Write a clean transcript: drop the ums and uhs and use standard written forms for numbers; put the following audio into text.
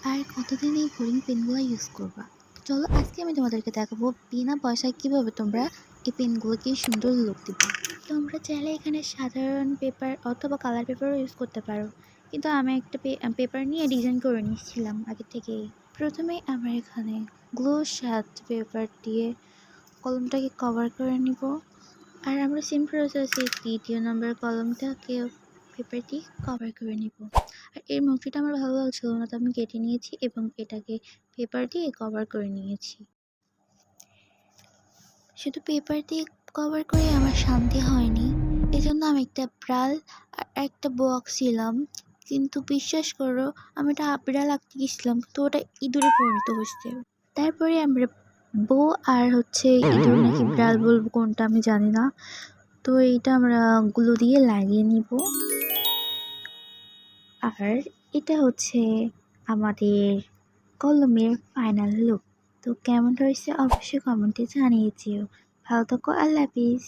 আর কতদিন এই boring পেনগুলো use করবা? চলো আজকে আমি তোমাদেরকে দেখাবো বিনা পয়সায় কিভাবে তোমরা এই পেনগুলোকে সুন্দর লুক দিবে। তোমরা চাইলে এখানে সাধারণ পেপার অথবা কালার পেপারও ইউজ করতে পারো, কিন্তু আমি একটা পেপার নিয়ে ডিজাইন করে নিচ্ছিলাম আগে থেকেই। প্রথমে আমরা এখানে গ্লো সাত পেপার দিয়ে কলমটাকে কভার করে নিব। আর আমরা সেম প্রসেসে দ্বিতীয় নম্বর কলমটাকে পেপার দিয়ে কভার করে নিব। আর এর মুখটা আমার ভালো লাগছিল না, তো আমি কেটে নিয়েছি এবং এটাকে পেপার দিয়ে কভার করে নিয়েছি। শুধু পেপার দিয়ে কভার করে আমার শান্তি হয়নি, এজন্য আমি একটা ব্রাল আর একটা বক্স ছিলাম, কিন্তু বিশ্বাস করো আমি এটা বিড়াল আঁকতে গেছিলাম তো ওটা ইঁদুরে পরিণত হয়েছে। তারপরে আমরা বউ আর ইঁদুর নাকি বিড়াল বলবো কোনটা আমি জানি না, তো এইটা আমরা গুলো দিয়ে লাগিয়ে নিব। আর এটা আমাদের কলমের ফাইনাল লুক। তো কেমন হয়েছে অবশ্যই কমেন্টে জানিয়ে যেও। ভালো থাকো, আল্লাহ হাফিজ।